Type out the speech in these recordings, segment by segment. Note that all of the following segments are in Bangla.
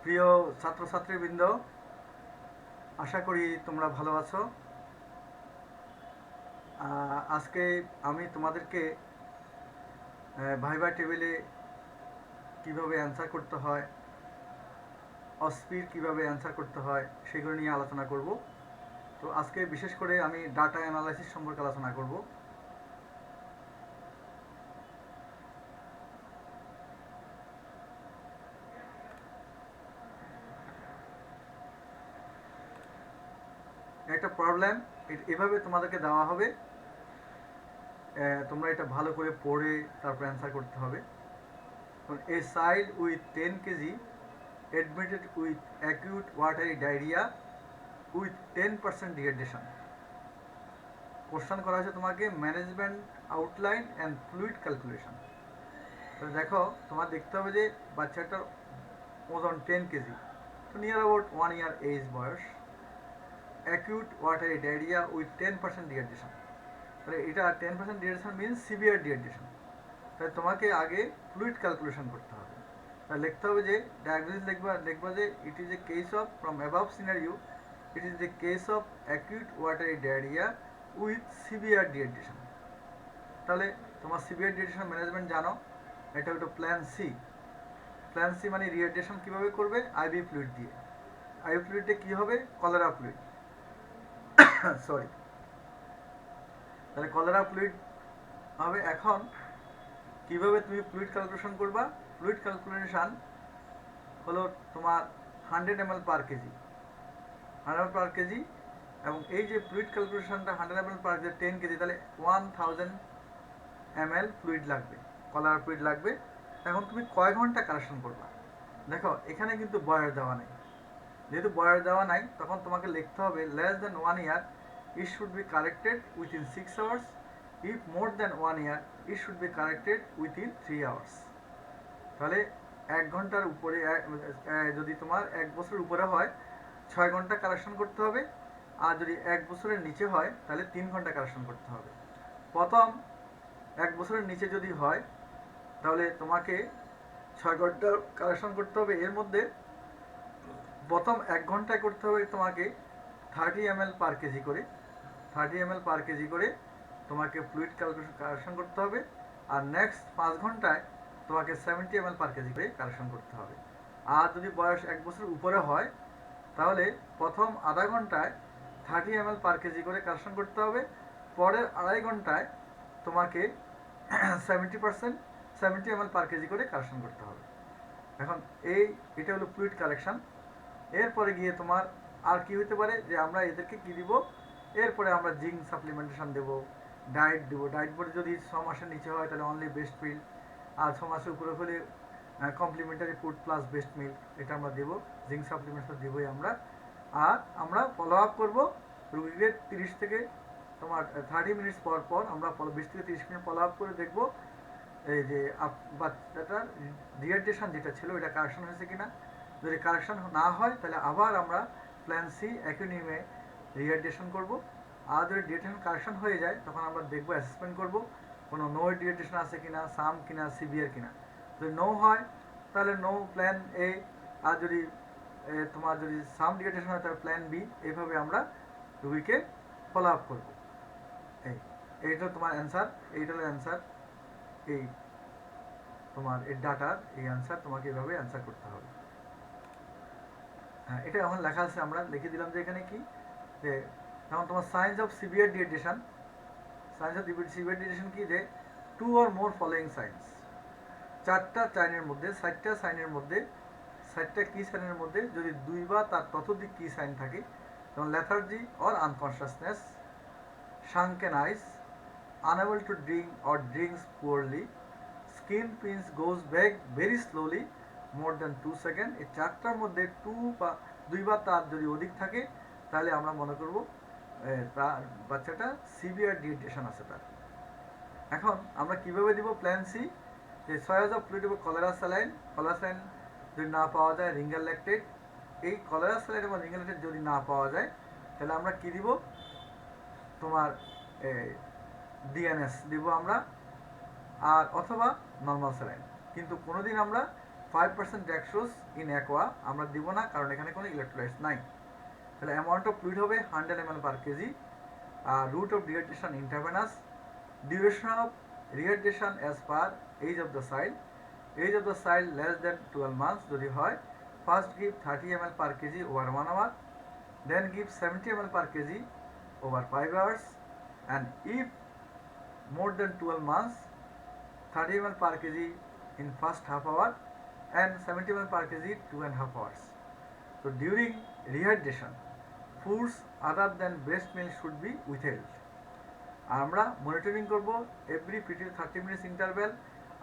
প্রিয় ছাত্রছাত্রীবৃন্দ, আশা করি তোমরা ভালো আছো। আজকে আমি তোমাদেরকে ভাইবা টেবিলে কিভাবে অ্যান্সার করতে হয়, অস্পির কিভাবে অ্যান্সার করতে হয় সেগুলো নিয়ে আলোচনা করব। তো আজকে বিশেষ করে আমি ডাটা অ্যানালাইসিস সম্পর্কে আলোচনা করব। একটা প্রবলেম এভাবে তোমাদেরকে দেওয়া হবে, তোমরা এটা ভালো করে পড়ে তারপর অ্যান্সার করতে হবে। A child with 10 kg admitted with acute watery diarrhea with 10% dehydration. Question করা হয়েছে তোমাকে management outline and fluid calculation. তো দেখো, তোমার দেখতে হবে যে বাচ্চাটার ওজন 10 kg, তো নিয়ার অ্যাবাউট 1 year এজ বয়স, acute watery diarrhoea with 10% dehydration. তাহলে এটা 10% ডিহাইড্রেশন মিনস সিভিয়ার ডিহাইড্রেশন। তাহলে তোমাকে আগে ফ্লুইড ক্যালকুলেশন করতে হবে। তাহলে লিখতে হবে যে ডায়াগনোসিস লিখবা যে ইট is A case of from above scenario, it is the case of acute watery diarrhoea with severe dehydration. তাহলে তোমার সিভিয়ার ডিহাইড্রেশন ম্যানেজমেন্ট জানো, এটা হলো প্ল্যান সি। প্ল্যান সি মানে রিহাইড্রেশন কীভাবে করবে? আইভি ফ্লুইড দিয়ে। আইভি ফ্লুইডে কী হবে? Cholera fluid, sorry. তাহলে কলেরা ফ্লুইড হবে। এখন কিভাবে তুমি ফ্লুইড ক্যালকুলেশন করবা? ফ্লুইড ক্যালকুলেশন হলো তোমার 100 ml পার কেজি, 100 ml পার কেজি। এবং এই যে ফ্লুইড ক্যালকুলেশনটা 100 ml পার কেজি 10 কেজি, তাহলে 1000 ml ফ্লুইড লাগবে, কলার ফ্লুইড লাগবে। এখন তুমি কয় ঘন্টা কালেকশন করবা? দেখো, এখানে কিন্তু বয়স দেওয়া নেই। যেহেতু বয়স দেওয়া নাই, তখন তোমাকে লিখতে হবে less than 1 year it should be corrected within 6 hours. If more than 1 year it should be corrected within 3 hours. তাহলে 1 ঘন্টার উপরে, যদি তোমার 1 বছরের উপরে হয় 6 ঘন্টা কালেকশন করতে হবে। আর যদি 1 বছরের নিচে হয় তাহলে 3 ঘন্টা কালেকশন করতে হবে। প্রথম 1 বছরের নিচে যদি হয় তাহলে তোমাকে 6 ঘন্টা কালেকশন করতে হবে। এর মধ্যে প্রথম 1 ঘন্টায় করতে হবে তোমাকে 30 ml পার কেজি করে, 30 ml পার কেজি করে তোমাকে ফ্লুইড কালেকশন করতে হবে। আর নেক্সট 5 ঘন্টায় তোমাকে 70 ml পার কেজি করে কালেকশন করতে হবে। আর যদি বয়স 1 বছর উপরে হয় তাহলে প্রথম আধা ঘন্টায় 30 ml পার কেজি করে কালেকশন করতে হবে। পরের আড়াই ঘন্টায় তোমাকে 70 ml পার কেজি করে কালেকশন করতে হবে। এখন এটা হলো ফ্লুইড কালেকশন। এরপরে গিয়ে তোমার আর কি হতে পারে যে আমরা এদেরকে কি দিব? এরপরে আমরা জিঙ্ক সাপ্লিমেন্টেশন দেব, ডায়েট দেব। ডায়েট বলে যদি 6 মাসের নিচে হয় তাহলে অনলি বেস্ট মিল, আর 6 মাসের উপরে হলে কমপ্লিমেন্টারি ফুড প্লাস বেস্ট মিল, এটা আমরা দেবো। জিঙ্ক সাপ্লিমেন্টেশন দেবই আমরা। আর আমরা ফলো আপ করবো রুগীকে 30 থেকে তোমার 30 মিনিটস পর পর আমরা 20 থেকে 30 মিনিট ফলো আপ করে দেখবো এই যে বাচ্চাটার ডিহাইড্রেশন যেটা ছিল এটা কারেকশন হয়েছে কিনা। যদি কারেকশন না হয় তাহলে আবার আমরা প্ল্যান সি একই নিয়মে রিহাইড্রেশন করব। আর যদি ডিহাইড্রেশন কারেকশন হয়ে যায় তখন আমরা দেখবো, অ্যাসেসমেন্ট করব কোনো নো ডিহাইড্রেশন আছে কিনা, সাম কিনা, সিভিয়ার কিনা। যদি নো হয় তাহলে নো প্ল্যান এ, আর যদি তোমার যদি সাম ডিহাইড্রেশন হয় তাহলে প্ল্যান বি। এইভাবে আমরা রুগীকে ফলো আপ করবো। এইটা তোমার অ্যান্সার, এইটা হলো অ্যান্সার। এই তোমার এই ডাটার এই অ্যান্সার তোমাকে এভাবে অ্যান্সার করতে হবে। হ্যাঁ, এটা এখন লেখা আছে, আমরা লিখে দিলাম যে এখানে কি, যে এখন তোমার signs of severe dehydration. Signs of severe dehydration কি, যে 2 or more ফলোয়িং সাইন্স, 4টা সাইনের মধ্যে, 4টা সাইনের মধ্যে, 4টা কি সাইনের মধ্যে যদি 2 বা তার ততোধিক কি সাইন থাকে, যেমন lethargy or unconsciousness, sunken eyes, unable to drink or drinks poorly, skin pinch goes back very slowly more than 2 seconds, এই 4টার মধ্যে 2 বা তার যদি অধিক থাকে তাহলে আমরা মনে করব তার বাচ্চাটা সিভিয়ার ডিহাইড্রেশন আছে তার। এখন আমরা কিভাবে দিব প্ল্যান সি? যে সয়াজ অফ ফ্লুইড এবং কলেরা স্যালাইন, কলেরা স্যালাইন যদি না পাওয়া যায় রিঙ্গার ল্যাকটেট, এই কলেরা স্যালাইন এবং রিঙ্গার ল্যাকটেট যদি না পাওয়া যায় তাহলে আমরা কি দিব? তোমার ডিএনএস দিব আমরা, আর অথবা নর্মাল স্যালাইন। কিন্তু কোনোদিন আমরা 5% ডেক্সট্রোজ ইন অ্যাকোয়া আমরা দিব না, কারণ এখানে কোনো ইলেকট্রোলাইটস নাই। তাহলে অ্যামাউন্ট অফ ফ্লুইড হবে 100 ml per kg। Route of dehydration intravenous. Duration of rehydration as per age of the child. Age of the child less than 12 months যদি হয়, first give 30 ml per kg over 1 hour, then give 70 ml per kg over 5 hours, and if more than 12 months, 30 ml per kg in first half hour and 70 ml per kg 2.5 hours. So during rehydration, foods other than breast milk should be withheld. আমরা মনিটরিং করব every 30 minutes interval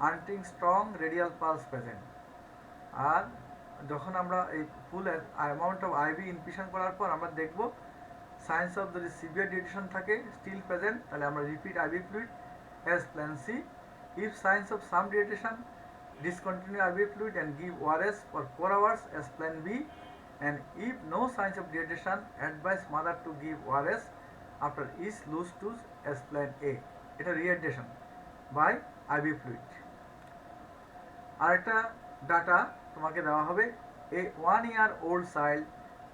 until strong radial pulse present. আর যখন আমরা এই full amount of IV infusion করার পর আমরা দেখব সাইন্স অফ যদি সিভিয়ার ডিহাইড্রেশন থাকে স্টিল প্রেজেন্ট, তাহলে আমরা repeat IV fluid as plan C. If signs of some dehydration, discontinue IV fluid and give ORS for 4 hours as plan B, and if no signs of dehydration, advise mother to give ORS after each loose tooth as plan A. এটা rehydration by IV fluid। আরেকটা ডাটা তোমাকে দেওয়া হবে, a 1-year-old child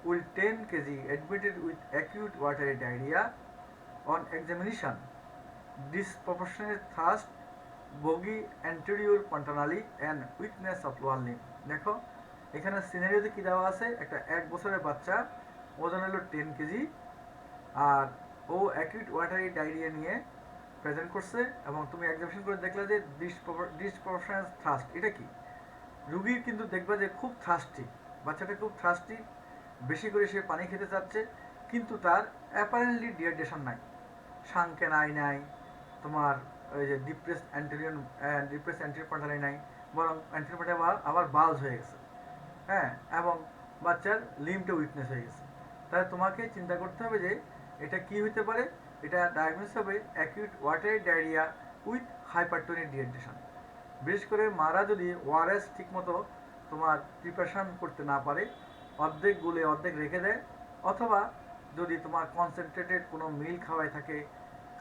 will 10 kg admitted with acute watery diarrhea on examination, disproportionate thirst, boggy anterior fontanelle and weakness of lower limb. দেখো এখানে সিনারিওতে কী দেওয়া আছে, একটা 1 বছরের বাচ্চা, ওজন হলো 10 কেজি, আর ও অ্যাকিউট ওয়াটারি ডায়রিয়া নিয়ে প্রেজেন্ট করছে, এবং তুমি এক্সামিনেশন করে দেখলে যে ডিসপ্রপোর্শনাল থ্রাস্ট। এটা কি? রুগীর কিন্তু দেখবা যে খুব থার্স্টি, বাচ্চাটা খুব থার্স্টি, বেশি করে সে পানি খেতে চাচ্ছে, কিন্তু তার অ্যাপারেন্টলি ডিহাইড্রেশন নাই, সাংকে নাই তোমার ওই যে ডিপ্রেস অ্যান্টেরিয়র পন্টালি নাই, বরং অ্যান্টেরিয়র পন্টালি আবার বাল্জ হয়ে গেছে, হ্যাঁ, এবং বাচ্চার লিম্বটা উইকনেস হয়ে গেছে। তাহলে তোমাকে চিন্তা করতে হবে যে এটা কি হতে পারে। এটা ডায়াগনোসিস হবে acute watery diarrhoea with hypertonic dehydration. বিশেষ করে মারা যদি ওআরএস ঠিকমতো তোমার প্রিপারেশন করতে না পারে, অর্ধেক গুলে অর্ধেক রেখে দেয়, অথবা যদি তোমার কনসেন্ট্রেটেড কোনো মিল খাওয়াই থাকে,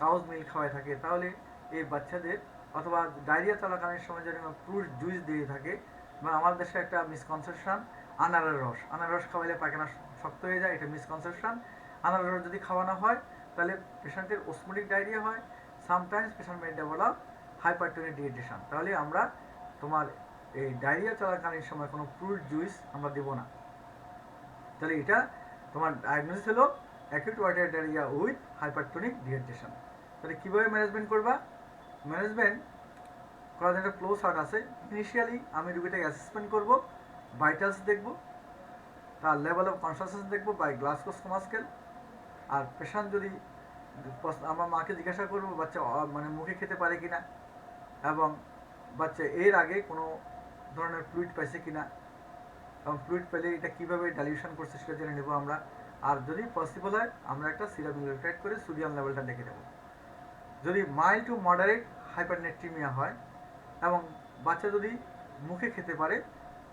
কাউজ মিল খাওয়াই থাকে, তাহলে এই বাচ্চাদের, অথবা ডায়রিয়া চলাকালীন সময় যদি ফ্রুট জুস দিয়ে থাকে, বা আমাদের দেশে একটা মিসকনসেপশন আনারের রস খাওয়াইলে পায়খানা শক্ত হয়ে যায়, এটা মিসকনসেপশন। আনারের রস যদি খাওয়ানো হয় তাহলে পেশেন্টের অসমোটিক ডায়রিয়া হয়, সামটাইমস পেশেন্ট মে ডেভেলপ হাইপারটোনিক ডিহাইড্রেশন। তাহলে আমরা তোমার এই ডায়রিয়া চলাকালীন সময় কোনো ফ্রুট জুস আমরা দেবো না। তাহলে এটা তোমার ডায়াগনোসিস হলো acute watery diarrhoea with hypertonic dehydration. তাহলে কীভাবে ম্যানেজমেন্ট করবা? ম্যানেজমেন্ট করার জন্য একটা ফ্লো চার্ট আছে। ইনিশিয়ালি আমি রুগীটাকে অ্যাসেসমেন্ট করবো, ভাইটালস দেখবো, তার লেভেল অফ কনসাসনেস দেখবো বাই গ্লাসকো কোমা স্কেল। আর পেশেন্ট যদি আমার মাকে জিজ্ঞাসা করবো বাচ্চা মানে মুখে খেতে পারে কিনা, এবং বাচ্চা এর আগে কোনো ধরনের ফ্লুইড পাইছে কিনা, এবং ফ্লুইড পেলে এটা কীভাবে ডাইলিউশন করছে সেটা জেনে নেবো আমরা। আর যদি পসিবল হয় আমরা একটা সিরাপ ইনজেক্ট করে সোডিয়াম লেভেলটা দেখে দেবো। যদি মাইল্ড টু মডারেট হাইপারনেট্রিমিয়া হয় এবং বাচ্চা যদি মুখে খেতে পারে,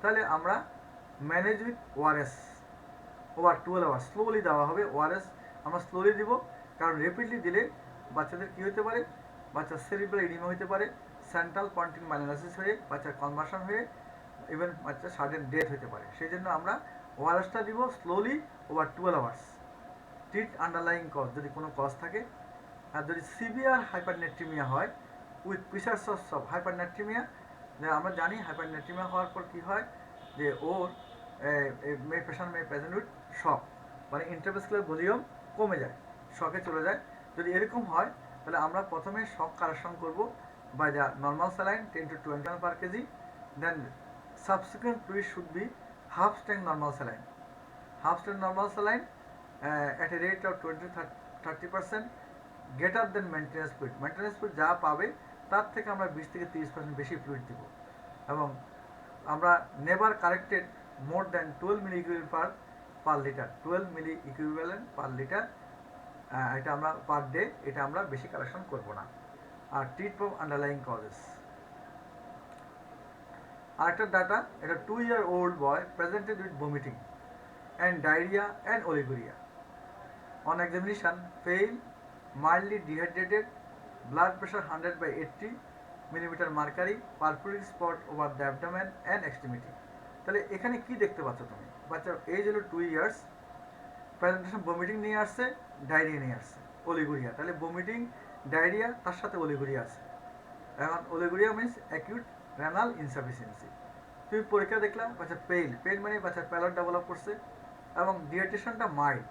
তাহলে আমরা manage with ORS over 12 hours slowly দেওয়া হবে। ওআরএস আমরা স্লোলি দিব, কারণ রেপিডলি দিলে বাচ্চাদের কী হতে পারে, বাচ্চার সেরিব্রাল এডিমা হতে পারে, সেন্ট্রাল পয়েন্টিং মাইলোসিস হয়ে বাচ্চার কনভার্সন হয়ে ইভেন বাচ্চার সাডেন ডেথ হতে পারে। সেই জন্য আমরা ওআরএসটা দিব slowly over 12 hours. Treat underlying cause যদি কোনো কজ থাকে। আর যদি সিভিয়ার হাইপারনেট্রিমিয়া হয় উইথ প্রিসার্স অফ হাইপারনেট্রিমিয়া, আমরা জানি হাইপারনেট্রিমিয়া হওয়ার পর কী হয়, যে ওর পেশেন্ট মে প্রেজেন্ট উইথ শক, মানে ইন্টারভেসকুলার ভলিউম কমে যায়, শকে চলে যায়। যদি এরকম হয় তাহলে আমরা প্রথমে শক কারেকশন করব by the normal saline 10 to 20 ml per kg, then subsequent fluid should be half strength normal saline, half strength normal saline at a rate of 20-30% greater than maintenance fluid। Maintenance fluid যা পাবে তার থেকে আমরা 20 থেকে 30% বেশি ফ্লুইড দিব, এবং আমরা নেভার কারেক্টেড মোর দ্যান 12 মিলি ইকুইভ্যালেন্ট পার লিটার, 12 মিলি ইকুইভ্যালেন্ট পার লিটার, এটা আমরা পার ডে, এটা আমরা বেশি কারেকশন করব না। আর ট্রিট ফর আন্ডারলাইং কজেস। আরেকটা ডাটা, এটা 2-year-old boy presented with vomiting and diarrhea and oliguria. On examination, pale, mildly dehydrated, blood pressure 100/80, millimetre mercury purpuric spot over the abdomen and extremity. তাহলে এখানে কি দেখতে পাচ্ছ তুমি? বাচ্চার এজ হলো 2 ইয়ার্স, প্রেজেন্টেশন ভমিটিং নিয়ে আসছে, ডায়রিয়া নিয়ে আসছে, অলিগুরিয়া। তাহলে ভমিটিং, ডায়রিয়া, তার সাথে অলিগুরিয়া আছে। এখন oliguria means acute renal insufficiency. তুমি পরীক্ষা দেখলা বাচ্চা পেইল, পেইল মানে বাচ্চার প্যালট ডেভেলপ করছে এবং ডিহাইড্রেশনটা মাইল্ড,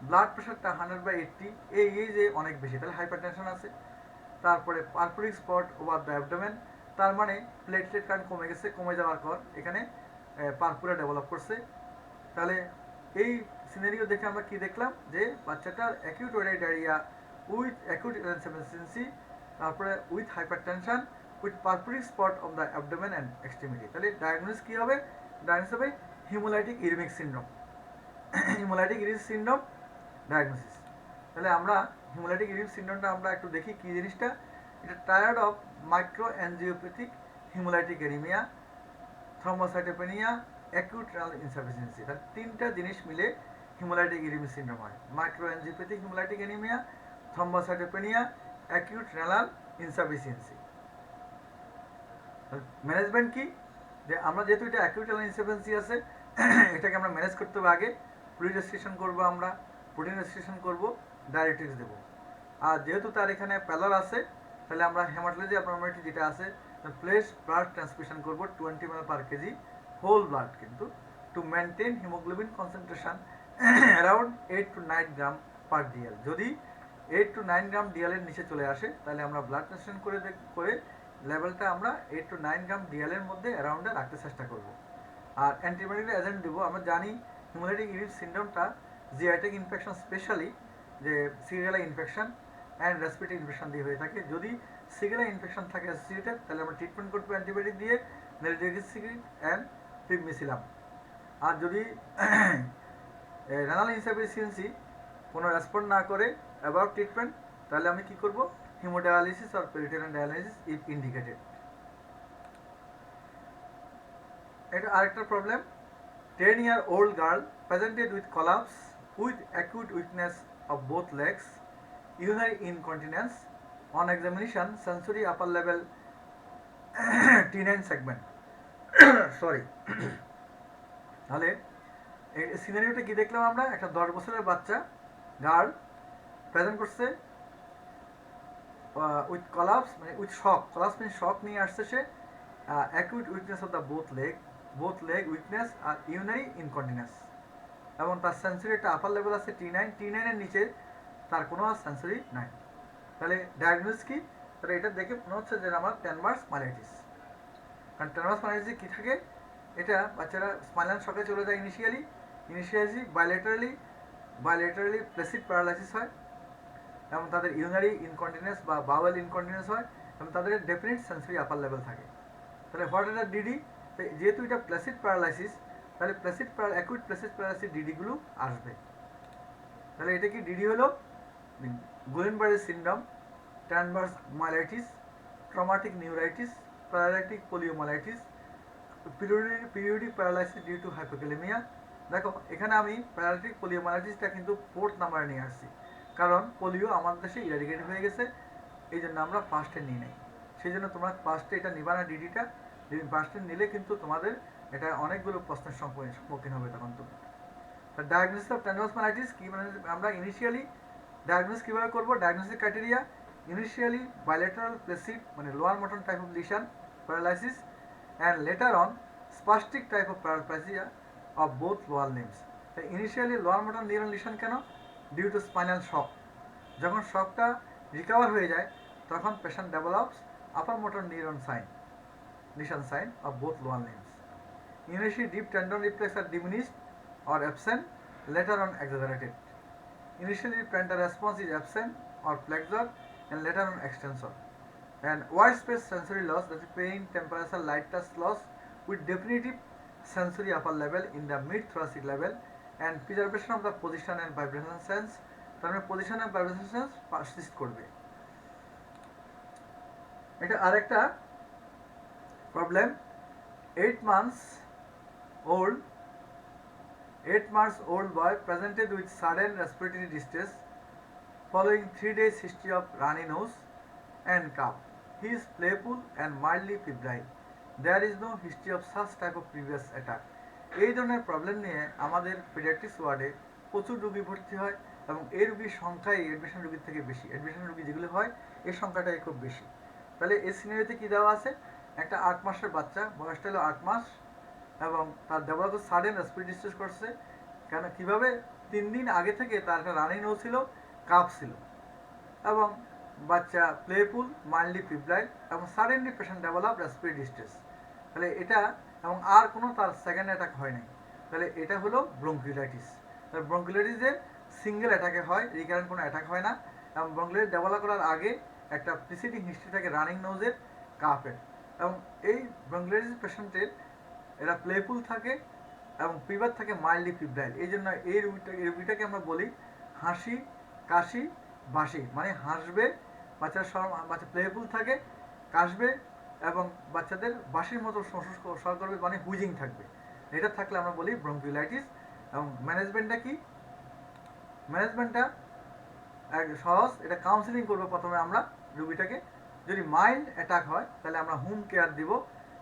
ব্লাড প্রেশারটা 100/80, এই যে অনেক বেশি, তাহলে হাইপার টেনশন আছে। তারপরে পারফোরিক স্পট ওভার দ্য অ্যাবডোমেন, তার মানে প্লেটলেট কাউন্ট কমে গেছে, কমে যাওয়ার পর এখানে পারপুরা ডেভেলপ করছে। তাহলে এই সিনারিও দেখে আমরা কি দেখলাম যে বাচ্চাটার acute watery diarrhoea with acute insufficiency, তারপরে with hypertension with purpuric spot of the abdomen and extremity. তাহলে ডায়াগনোসিস কী হবে? ডায়াগনোসিস হবে haemolytic uraemic syndrome. Haemolytic uraemic syndrome diagnosis. তাহলে আমরা হিমোলাইটিক ইরিমিক সিনড্রোমটা আমরা একটু দেখি কী জিনিসটা। এটা triad of microangiopathic haemolytic anaemia, thrombocytopenia, acute renal insufficiency. তাহলে তিনটা জিনিস মিলে হিমোলাইটিক ইরিমিক সিনড্রোম হয়। Microangiopathic haemolytic anaemia, thrombocytopenia, acute renal insufficiency. Management কি? যে আমরা যেহেতু এটা অ্যাকিউট রেনাল ইনসাফিসিয়েন্সি আছে, এটাকে আমরা ম্যানেজ করতে হবে। আগে ফ্লুইড রেস্ট্রিকশন করবো, আমরা প্রোটিন রেস্ট্রিকশন করবো, ডায়াবেটিক্স দেবো। আর যেহেতু তার এখানে প্যালার আছে, তাহলে আমরা হেমাটোলজি অ্যাবনর্মালিটি যেটা আছে, ফ্রেশ ব্লাড ট্রান্সমিশন করবো 20 ml/kg হোল ব্লাড, কিন্তু to maintain haemoglobin concentration around 8 to 9 gram per DL. যদি 8 to 9 গ্রাম ডিএল এর নিচে চলে আসে, তাহলে আমরা ব্লাড ট্রান্সফিউশন করে লেভেলটা আমরা 8 to 9 গ্রাম ডিএল এর মধ্যে অ্যারাউন্ডে রাখতে চেষ্টা করব। আর অ্যান্টিবায়োটিক এজেন্ট দেবো। আমরা জানি হিমোলাইটিক ইরিমিক সিনড্রোমটা জিআইটিক ইনফেকশন, স্পেশালি যে সিরিয়ালা ইনফেকশন অ্যান্ড রেসপিরেটরি ইনফেকশন দিয়ে হয়ে থাকে। যদি সিরিয়ালা ইনফেকশন থাকে অ্যাসোসিয়েটেড, তাহলে আমরা ট্রিটমেন্ট করবো অ্যান্টিবায়োটিক দিয়ে, নেলডেক্সিক্রিন অ্যান্ড ফিবমিসিলাম। আর যদি রেনাল ইনসাফিসিয়েন্সি কোনো রেসপন্ড না করে অ্যাবাউট ট্রিটমেন্ট, তাহলে আমি কি করব? Haemodialysis or peritoneal dialysis if indicated. এটা আরেকটা problem. 10-year-old girl presented with collapse with acute weakness of both legs, urinary incontinence, on examination sensory upper level T9 segment. Sorry. তাহলে এই সিনারিওটা কি দেখলাম আমরা? একটা 10 বছরের বাচ্চা গার্ল প্রেজেন্ট করছে উইথ কলাপস, মানে উইথ শক। কলাপস মানে শক নিয়ে আসছে সে, acute weakness of the both leg weakness আর ইউরিনারি ইনকন্টিনেন্স, এবং তার সেন্সরি একটা আপার লেভেল আছে T9 এর নিচে তার কোনো সেন্সরি নাই। তাহলে ডায়াগনোসিস কি? তাহলে এটা দেখে মনে হচ্ছে যে আমার ট্যানভার্স মাইলাইটিস। কারণ ট্যানভার্স মাইলাইটিস কি থাকে? এটা বাচ্চারা স্পাইনাল শকে চলে যায় ইনিশিয়ালি বাইলেটারালি প্লেসিড প্যারালাইসিস হয়, এবং তাদের ইউরিনারি ইনকন্টিনেন্স বা বাওয়েল ইনকন্টিনেন্স হয়, এবং তাদের ডেফিনিট সেন্সরি আপার লেভেল থাকে। তাহলে হোয়াট ইজ দ্য ডিডি? যেহেতু এটা প্লেসিড প্যারালাইসিস, তাহলে অ্যাকিউট প্লেসিড প্যারালাইসিস ডিডিগুলো আসবে। তাহলে এটা কি ডিডি হলো? Guillain Barre syndrome, transverse myelitis, traumatic neuritis, paralytic poliomyelitis, periodic paralysis due to hypokalaemia. দেখো এখানে আমি প্যারালাইটিক পোলিওমাইলাইটিসটা কিন্তু 4th নাম্বারে নিয়ে আসছি, কারণ পোলিও আমাদের দেশে ইরাডিকেটেড হয়ে গেছে, এই জন্য আমরা ফার্স্টে নিই নাই। সেই জন্য তোমরা ফার্স্টে এটা নিবা না, ডিডিটা ফার্স্টে নিলে কিন্তু তোমাদের এটা অনেকগুলো প্রশ্নের সম্মুখীন হবে তখন তুমি। ডায়াগনোসিস অফ ট্যানভার্স মাইলাইটিস কি? মানে আমরা ইনিশিয়ালি ডায়াগনোসিস কীভাবে করবো? Diagnosis criteria initially bilateral flaccid মানে lower motor type of lesion paralysis, and later on spastic type of paraplegia of both lower limbs. Initially lower motor neuron lesion কেন? Due to spinal shock. যখন শকটা রিকভার হয়ে যায়, তখন patient develops upper motor neuron lesion sign of both lower limbs. Initially deep tendon reflex are diminished or absent, later on exaggerated. Initially plantar response is absent or flexor, and later on extensor. And wide space sensory loss, that is pain, temperature, light touch loss with definitive sensory upper level in the mid thoracic level, and preservation of the position and vibration sense. তার মানে position and vibration sense persist করবে। এটা আরেকটা problem. 8 months old boy presented with sudden respiratory distress following 3 days history of runny nose and cough. He is playful and mildly febrile. There is no history of such type of previous attack. এই ধরনের প্রবলেম নিয়ে আমাদের পেডিয়াট্রিক্স ওয়ার্ডে প্রচুর রোগী ভর্তি হয় এবং এই রোগীর সংখ্যাই অ্যাডমিশন রোগীর থেকে বেশি। অ্যাডমিশন রোগী যেগুলো হয় এই সংখ্যাটাই খুব বেশি। তাহলে এই সিনারিওতে কী দেওয়া আছে, একটা 8 মাসের বাচ্চা, বয়সটা হলো 8 মাস এবং তার ডেভেলপ সাডেন রেসপিরেটরি ডিস্ট্রেস করছে। কেন, কীভাবে 3 দিন আগে থেকে তার একটা রানিং নোজ ছিল, কাপ ছিল এবং বাচ্চা প্লেফুল, মাইল্ডলি ফিব্রাইল এবং suddenly patient develop respiratory distress. তাহলে এটা এবং আর কোনো তার সেকেন্ড অ্যাটাক হয় নাই। তাহলে এটা হলো ব্রঙ্কিওলাইটিস। তাহলে ব্রঙ্কিওলাইটিসে সিঙ্গেল অ্যাটাকে হয়, রিকারেন্ট কোনো অ্যাটাক হয় না এবং ব্রঙ্কিওলাইটিস ডেভেলপ করার আগে একটা প্রিসিডিং হিস্ট্রি থাকে রানিং নোজের, কাফের। এবং এই ব্রঙ্কিওলাইটিস পেশেন্টের এরা প্লেফুল থাকে এবং ফিভার থাকে মাইল্ডলি ফিব্রাইল। এই জন্য এই রুগীটাকে আমরা বলি হাসি কাশি বাসি, মানে হাসবে, বাচ্চা প্লেফুল থাকে, কাশবে এবং বাচ্চাদের বাসির মতো স্বর করবে, মানে হুইজিং থাকবে। এটা থাকলে আমরা বলি ব্রঙ্কিওলাইটিস। এবং ম্যানেজমেন্টটা কি, ম্যানেজমেন্টটা সহজ, এটা কাউন্সিলিং করবো প্রথমে আমরা রুগীটাকে। যদি মাইল্ড অ্যাটাক হয় তাহলে আমরা হোম কেয়ার দিব,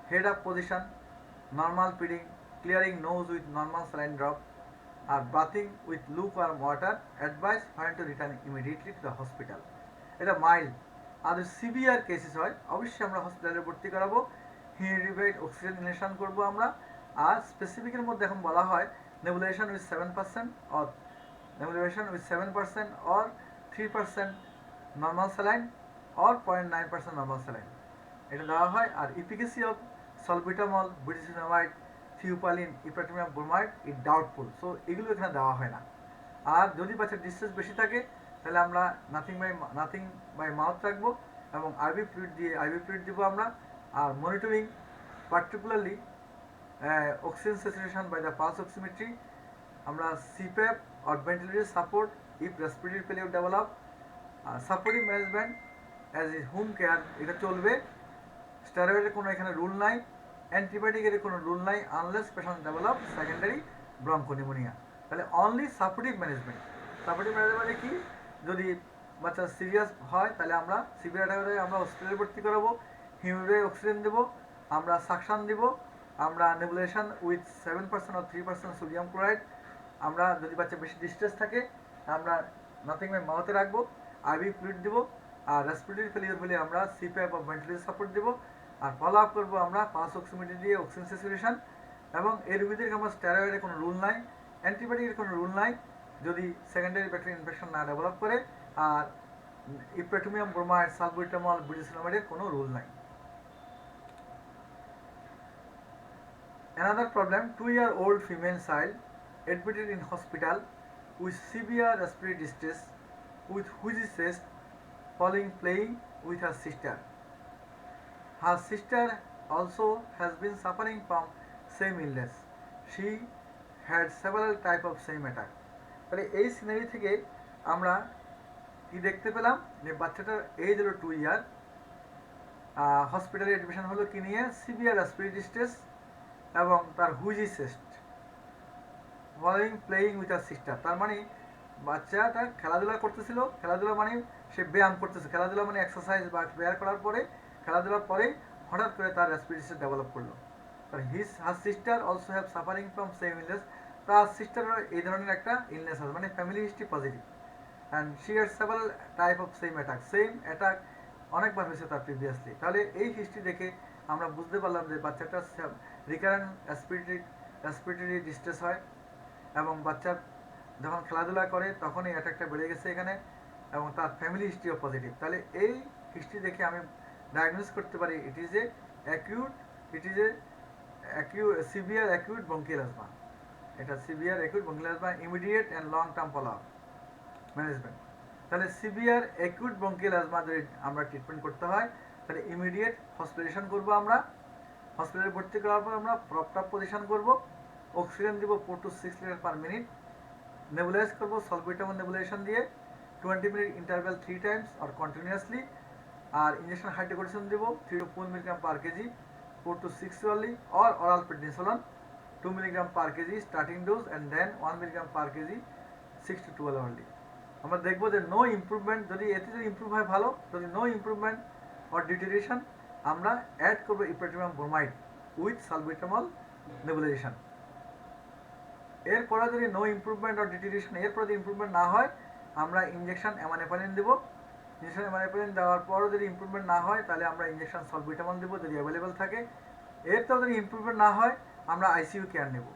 head up position, normal feeding, clearing nose with normal saline drop আর bathing with lukewarm water, advice when to return immediately to the hospital. এটা মাইল্ড। আর যদি সিভিয়ার কেসেস হয় অবশ্যই আমরা হসপিটালে ভর্তি করাবো, হিউমিডিফাইড অক্সিজেন ইনহেলেশন করবো আমরা। আর স্পেসিফিকের মধ্যে এখন বলা হয় nebulisation with 7% or nebulisation with 7% or 3% normal saline or 0.9% normal saline, এটা দেওয়া হয়। আর ইফিকেসি অফ সলবিটামল, বুটিসিনামাইড, theophylline, ipratropium bromide is doubtful. So এগুলো এখানে দেওয়া হয় না। আর যদি বাচ্চার ডিস্ট্রেস বেশি থাকে তাহলে আমরা নাথিং বাই মাউথ রাখবো এবং আইভি ফ্লুইড দিব আমরা। আর monitoring particularly oxygen saturation by the pulse oximetry, আমরা CPAP or ventilator support if respiratory failure develop, supportive management as is home care, এটা চলবে। স্টেরয়েডের কোনো এখানে রুল নাই, অ্যান্টিবায়োটিকের কোনো রুল নাই unless patient develop secondary bronchopneumonia. তাহলে অনলি সাপোর্টিভ ম্যানেজমেন্ট। সাপোর্টিভ ম্যানেজমেন্টে কি, যদি বাচ্চা সিরিয়াস হয় তাহলে আমরা সিভিয়ার অ্যাটাক আমরা হসপিটালে ভর্তি করাবো, হিউমিডিফাইড অক্সিজেন দেবো, আমরা সাকশন দিব, আমরা নেবুলেশন উইথ 7% অর 3% সোডিয়াম ক্লোরাইড, আমরা যদি বাচ্চা বেশি ডিস্ট্রেস থাকে আমরা নাথিং বাই মাউথে রাখবো, আইভি ফ্লুইড দিব। আর রেসপিরেটরি ফেলিওর হলে আমরা সিপ্যাপ বা ভেন্টিলেটর সাপোর্ট দেবো। আর ফলো আপ করবো আমরা পালস অক্সিমেট্রি দিয়ে অক্সিজেন স্যাচুরেশন। এবং এই রোগীদেরকে আমরা স্টেরয়েডের কোনো রুল নাই, অ্যান্টিবায়োটিকের কোনো রুল নাই যদি সেকেন্ডারি ব্যাকটেরিয়াল ইনফেকশন না ডেভেলপ করে। আর ইপ্রাটিমিয়াম ব্রোমাইড, সালবুটামল, বুটিসিনামাইডের কোনো রুল নাই। Another problem, 2-year-old female child admitted in hospital with severe respiratory distress with wheezy chest following playing with her sister. Her sister also has been suffering from same illness. She had several type of same attack. তাহলে এই সিনারি থেকে আমরা কি দেখতে পেলাম, যে বাচ্চাটার এজ হলো 2 ইয়ার, হসপিটালে অ্যাডমিশন হলো কি নিয়ে, সিভিয়ার রেসপিরেটরি ডিস্ট্রেস এবং তার wheezy chest following playing with her sister. তার মানে বাচ্চাটা খেলাধুলা করতেছিল, খেলাধুলা মানে সে ব্যায়াম করতেছে, খেলাধুলা মানে এক্সারসাইজ বা ব্যায়াম করার পরে, খেলাধুলার পরে হঠাৎ করে তার রেসপিরেটরি ডেভেলপ করলো। তার her sister also have suffering from same illness, তার সিস্টারের এই ধরনের একটা ইলনেস আছে, মানে family history positive. And she had several type of same attack অনেকবার হয়েছে তার প্রিভিয়াসলি। তাহলে এই হিস্ট্রি দেখে আমরা বুঝতে পারলাম যে বাচ্চাটা রিকারেন্ট রেসপিরেটরি ডিস্ট্রেস হয় এবং বাচ্চা যখন খেলাধুলা করে তখন এই অ্যাটাকটা বেড়ে গেছে এখানে এবং তার ফ্যামিলি হিস্ট্রিও পজিটিভ। তাহলে এই হিস্ট্রি দেখে আমি ডায়াগনোস করতে পারি it is a severe acute bronchial asthma. এটা severe acute bronchial asthma, immediate and long term follow up management. তাহলে সিভিয়ার অ্যাকিউট ব্রঙ্কিয়াল অ্যাজমা যদি আমরা ট্রিটমেন্ট করতে হয় তাহলে ইমিডিয়েট হসপিটালাইজেশন করবো আমরা, হসপিটালে ভর্তি করার পর আমরা প্রপটাপ পজিশন করবো, অক্সিজেন দিব 4 to 6 litre per minute, nebulise করবো সলবিটামল নেবুলাইজেশন দিয়ে 20 মিনিট ইন্টারভ্যাল 3 টাইমস আর কন্টিনিউয়াসলি। আর ইঞ্জেকশন হাইড্রোকোর্টিসন দিব 3 to 4 milligram per KG 4 to 6 orally, or oral prednisolone 2 milligram per kg starting dose and then 1 milligram per kg 6 to 12 orally। আমরা দেখবো যে নো ইমপ্রুভমেন্ট, যদি এতে যদি ইমপ্রুভ হয় ভালো, যদি নো ইমপ্রুভমেন্ট অর ডিটেরিয়েশন আমরা অ্যাড করবো ইপ্রেটিমাম ব্রোমাইড উইথ সালবিটামল নেবুলাইজেশন। এরপরে যদি নো ইমপ্রুভমেন্ট অর ডিটেরিয়েশন, এরপরে যদি ইমপ্রুভমেন্ট না হয় আমরা ইঞ্জেকশন অ্যামানেপালিন দেবো। ইঞ্জেকশন অ্যামানেপালিন দেওয়ার পরও যদি ইমপ্রুভমেন্ট না হয় তাহলে আমরা ইঞ্জেকশন সলবিটামল দেবো যদি অ্যাভেলেবেল থাকে। এরপর যদি ইমপ্রুভমেন্ট না হয় আমরা আইসিইউ কেয়ার নেব,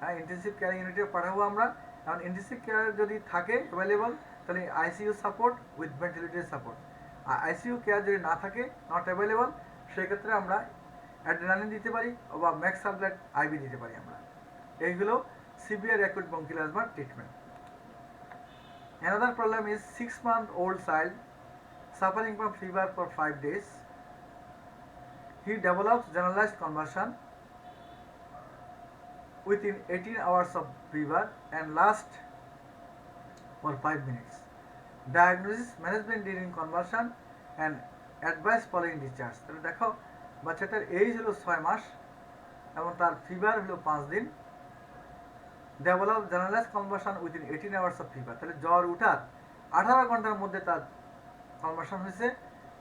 হ্যাঁ ইন্টেন্সিভ কেয়ার ইউনিটে পাঠাবো আমরা। কারণ ইন্টেন্সিভ কেয়ার যদি থাকে অ্যাভেলেবল তাহলে ICU support with ventilator support. আর আইসিইউ কেয়ার যদি না থাকে নট অ্যাভেলেবল সেক্ষেত্রে আমরা অ্যাড্রেনালিন দিতে পারি বা ম্যাক্সাবলেট আইভি দিতে পারি আমরা। এইগুলো সিভিয়ার অ্যাকুট ব্রঙ্কিয়াল অ্যাজমার treatment. Another problem is 6-month-old child suffering from fever for 5 days. He develops generalized convulsion within 18 hours of fever and lasts for 5 minutes. Diagnosis, management during convulsion and advice following discharge. তাহলে দেখো বাচ্চাটার এজ হলো 6 মাস এবং তার ফিভার হলো 5 দিন। Develop generalize convulsion within 18 hours of fever, তাহলে জ্বর উঠার 18 ঘন্টার মধ্যে তার কনভার্সন হয়েছে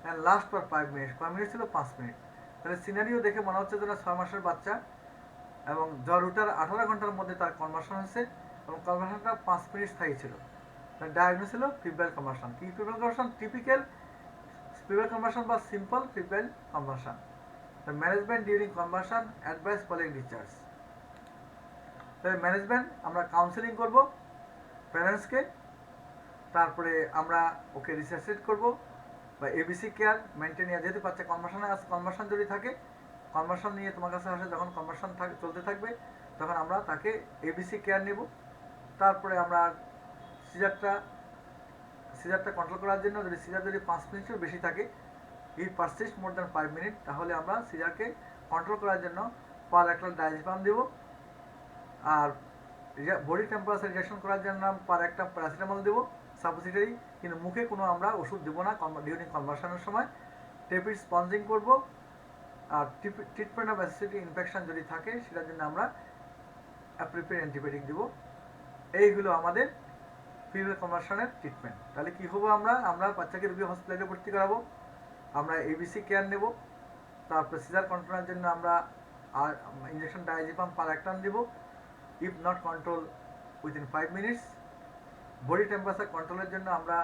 and last for 5 minute. 5 minute ছিল 5 মিনিট। তাহলে সিনারিও দেখে মনে হচ্ছে যে 6 মাসের বাচ্চা এবং জ্বর উঠার 18 ঘন্টার মধ্যে তার কনভার্সন হয়েছে এবং কনভার্সনটা 5 মিনিট স্থায়ী ছিল। ডায়াগনোস ছিল ফিব্রাইল কনভার্সন। কি febrile convulsion? Typical febrile convulsion বা simple febrile convulsion. Management during convulsion, advice following discharge. তাহলে ম্যানেজমেন্ট আমরা কাউন্সেলিং করব প্যারেন্টসকে, তারপরে আমরা ওকে রিসার্চেট করব বা এবিসি কেয়ার মেনটেন, যেহেতু বাচ্চা কনভার্সন যদি থাকে, কনভার্সন নিয়ে তোমার কাছে আসে, যখন কনভার্সন চলতে থাকবে তখন আমরা তাকে এবিসি কেয়ার নেব। তারপরে আমরা সিজারটা কন্ট্রোল করার জন্য যদি সিজার যদি 5 মিনিটের বেশি থাকে, এই পারসিস্ট মোর দ্যান 5 মিনিট, তাহলে আমরা সিজারকে কন্ট্রোল করার জন্য পারঅ্যাক্টাল ডায়াজিপাম দেব। আর বডি টেম্পারেচার রিডাকশন করার জন্য পার একটা প্যারাসিটামল দেবো সাপোজিটরি, কিন্তু মুখে কোনো আমরা ওষুধ দেবো না ডিউরিং কনভার্সনের সময়। টেপিড স্পঞ্জিং করব। আর ট্রিটমেন্ট অফ অ্যাসিডিটি ইনফেকশন যদি থাকে সেটার জন্য আমরা অ্যাপ্রোপ্রিয়েট অ্যান্টিবায়োটিক দেবো। এইগুলো আমাদের ফিভার কনভার্সনের ট্রিটমেন্ট। তাহলে কী হবো আমরা বাচ্চাকে রুগী হসপিটালে ভর্তি করাবো, আমরা এবিসি কেয়ার নেব, তারপর সিজার কন্ট্রোলের জন্য আমরা আর ইঞ্জেকশন ডায়াজিপাম পারঅ্যাক্টাম দেবো if not control within 5 minutes। Body temperature কন্ট্রোলের জন্য আমরা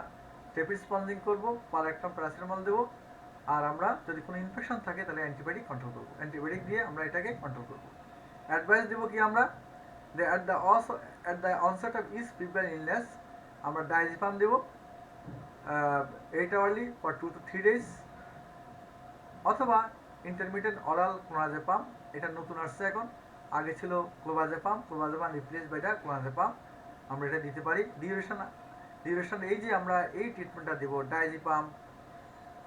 টেপিড স্পঞ্জিং করব, পারঅ্যাক্টাম প্যারাসিটামল দেবো। আর আমরা যদি কোনো ইনফেকশন থাকে তাহলে অ্যান্টিবায়োটিক কন্ট্রোল করবো, অ্যান্টিবায়োটিক দিয়ে আমরা এটাকে কন্ট্রোল করবো। অ্যাডভাইস দেবো কি আমরা, at the onset of each febrile illness আমরা ডায়াজিপাম দেবো 8 hourly for 2 to 3 days, অথবা ইন্টারমিডিয়েট অরাল ক্লোনাজেপাম, এটা নতুন আসছে এখন, আগে ছিল ক্লোবাজেপাম রিপ্লেস বাই দ্য ক্লোনাজেপাম, আমরা এটা দিতে পারি। ডিউরেশন এই যে আমরা এই ট্রিটমেন্টটা দেবো ডায়াজিপাম,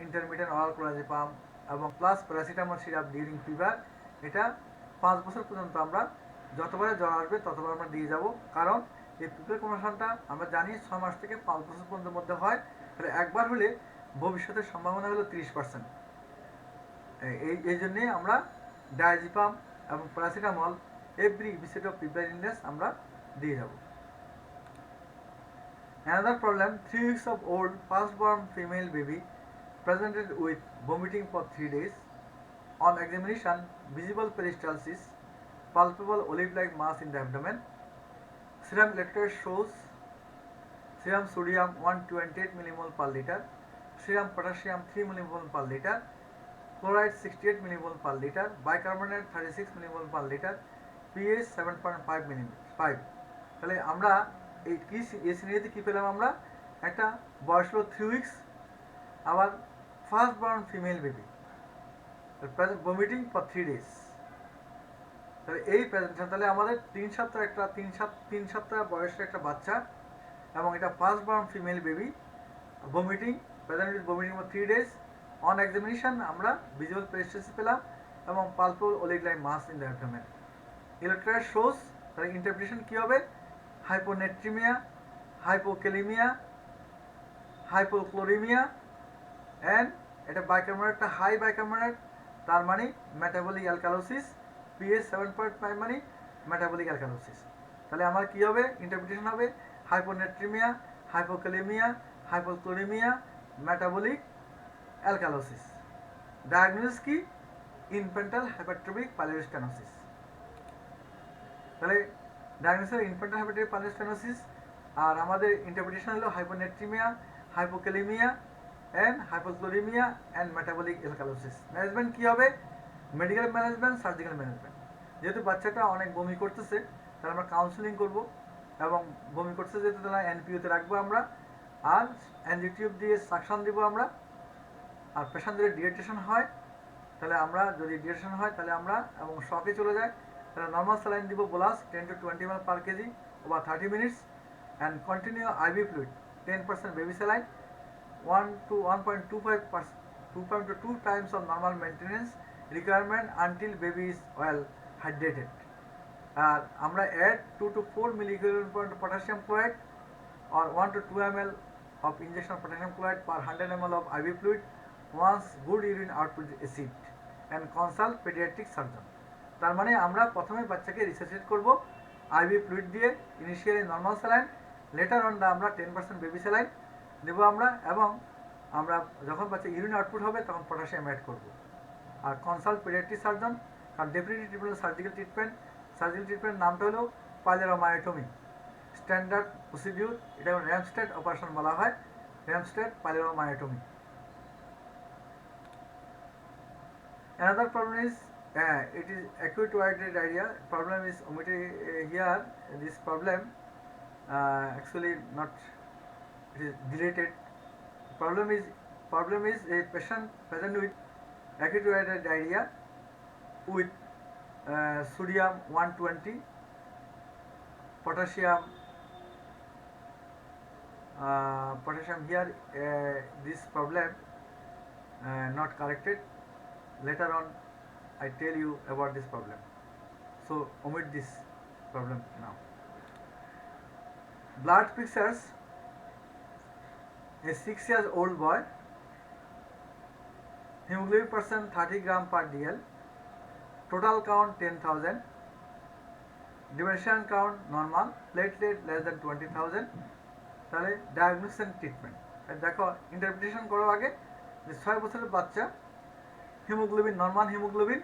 ইন্টারমিডিয়েট অরাল ক্লোনাজেপাম এবং plus paracetamol syrup during fever, এটা 5 বছর পর্যন্ত আমরা যতবারে জ্বর আসবে ততবার আমরা দিয়ে যাব। কারণ এই ফিভার কনভার্সনটা আমরা জানি 6 মাস থেকে 5 বছর পর্যন্ত মধ্যে হয়, তাহলে একবার হলে ভবিষ্যতের সম্ভাবনা হলো 30%। এই জন্যে আমরা ডায়াজিপাম এবং paracetamol every visit of fever illness আমরা দিয়ে যাব। Another problem, 3 weeks of old firstborn female baby presented with vomiting for 3 days. On examination, visible peristalsis, palpable olive-like mass in the abdomen. Serum electrolyte shows serum sodium 128 millimole per liter, serum potassium 3 millimole per liter, chloride 68 millimole per liter, bicarbonate 36 millimole per liter, pH 7.5 তাহলে আমরা এই সিনারিতে কী পেলাম, আমরা একটা বয়স হলো 3 উইকস, আবার first born female baby, vomiting for 3 days। তাহলে এই প্রেজেন্টেশন, তাহলে আমাদের 3 সপ্তাহ বয়সের একটা বাচ্চা এবং এটা first born female baby, vomiting, present with vomiting for 3 days। On examination আমরা ভিজুয়াল পেরিস্টালসিস পেলাম এবং palpable olive like mass in the abdomen. Electrolyte shows, তাহলে ইন্টারপ্রিটেশন কী হবে, হাইপোনেট্রিমিয়া, হাইপোক্যালিমিয়া, হাইপোক্লোরিমিয়া অ্যান্ড এটা বাইকার্বনেটটা হাই বাইকার্বনেট, তার মানে মেটাবলিক অ্যালকালোসিস, pH 7.5 মানে মেটাবলিক অ্যালকালোসিস। তাহলে আমার কী হবে, ইন্টারপ্রিটেশন হবে hyponatraemia, hypokalaemia, hypochloraemia, metabolic alkalosis. Diagnosis কি? Infantile hypertrophic pyloric stenosis. তাহলে diagnosis infantile hypertrophic pyloric stenosis, আর আমাদের ইন্টারপ্রিটেশন হলো hyponatraemia, hypokalaemia and hypochloraemia and metabolic alkalosis. Management কী হবে? Medical management, surgical management. যেহেতু বাচ্চাটা অনেক বমি করতেছে, তাহলে আমরা কাউন্সিলিং করব, এবং বমি করতেছে যেহেতু তাহলে এনপিওতে রাখবো আমরা, আর অ্যাঞ্জিওটিউব দিয়ে সাকশন দিব আমরা। আর পেশেন্ট যদি ডিহাইড্রেশন হয়, তাহলে আমরা যদি ডিহাইড্রেশন হয় তাহলে আমরা এবং শকে চলে যায়, তাহলে নর্মাল স্যালাইন দিব bolus 10 to 20 ml per kg over 30 minutes and continue IV fluid 10% baby saline 1 to 1.2 times of normal maintenance requirement until baby is well hydrated. আর আমরা add 2 to 4 milligram potassium chloride or 1 to 2 ml of injection of potassium chloride per 100 ml of IV fluid once good urine output acid and consult pediatric surgeon. তার মানে আমরা প্রথমে বাচ্চাকে রিসার্চেট করব আইভি ফ্লুইড দিয়ে, initially normal saline, letter on আমরা 10% বেবি স্যালাইন দেব আমরা, এবং আমরা যখন বাচ্চা ইউরিন আউটপুট হবে তখন পটাশিয়াম অ্যাড করব। আর কনসাল্ট পেডিয়াট্রিক সার্জন, কারণ definitely treatment surgical treatment. Surgical treatment নামটা হলো পাইলোরোমায়োটমি, স্ট্যান্ডার্ড প্রসিডিউর, এটা র্যামস্টেড অপারেশন বলা হয়, র্যামস্টেড পাইলোরোমায়োটমি। Another problem is it is acute watery diarrhea. Problem is omitted here. This problem actually not, it is deleted. Problem is a patient present with acute watery diarrhea with sodium 120, potassium here. This problem not corrected. Later on I tell you about this problem, so omit this problem now. Blood pictures: a 6-year-old boy, hemoglobin percent 30 gram per dl, total count 10,000, dimension count normal, platelet less than 20,000. তাহলে ডায়াগনোসিস এন্ড ট্রিটমেন্ট দেখো, ইন্টারপ্রিটেশন করো আগে যে 6 বছরের বাচ্চা, haemoglobin normal, haemoglobin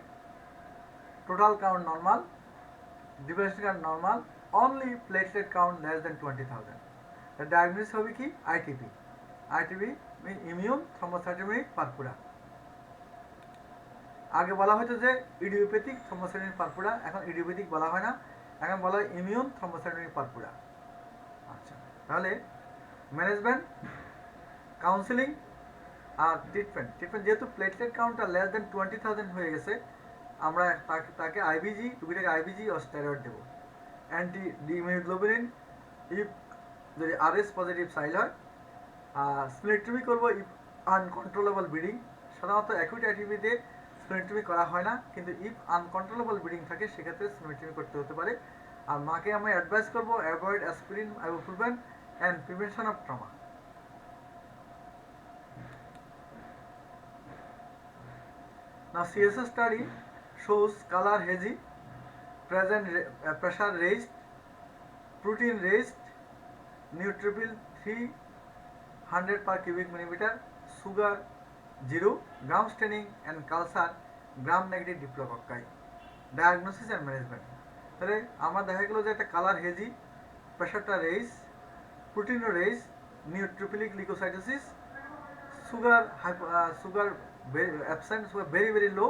total count normal, ডিভাইসেশন count normal, only platelet count less than 20,000। Diagnosis হবে কি? ITP. ITP mean immune thrombocytopenic purpura. আগে বলা হতো যে ইডিওপ্যাথিক থ্রম্বোসাইটোপেনিক পারপুরা, এখন ইডিওপ্যাথিক বলা হয় না, এখন বলা হয় ইমিউন থ্রম্বোসাইটোপেনিক পারপুরা। আচ্ছা, তাহলে ম্যানেজমেন্ট, কাউন্সিলিং আর ট্রিটমেন্ট। যেহেতু প্লেটলেট কাউন্টটা লেস দেন 20,000 হয়ে গেছে, আমরা তাকে আইভিজি, রুগীটাকে আইভিজি ও স্টেরয়েড দেবো। অ্যান্টি ডিমিউগ্লোবিন ইফ যদি আরএস পজিটিভ সাইল হয়, স্প্লেনেক্টমি করবো ইফ আনকন্ট্রোলেবল ব্লিডিং। সাধারণত অ্যাকিউট আইটিভিতে স্প্লেনেক্টমি করা হয় না, কিন্তু ইফ আনকন্ট্রোলেবল ব্লিডিং থাকে সেক্ষেত্রে স্প্লেনেক্টমি করতে হতে পারে। আর মাকে আমি অ্যাডভাইস করবো avoid aspirin, ibuprofen and prevention of trauma. Now CSS study shows color hazy, pressure raised, protein raised, neutrophil 300 per cubic millimeter, sugar 0, gram staining and culture gram negative diplococci. Diagnosis and management. তাহলে আমরা দেখা গেল যে একটা কালার হেজি, প্রেশারটা রেইজ, প্রোটিনও raise, neutrophilic leucocytosis, sugar absent, sugar very low,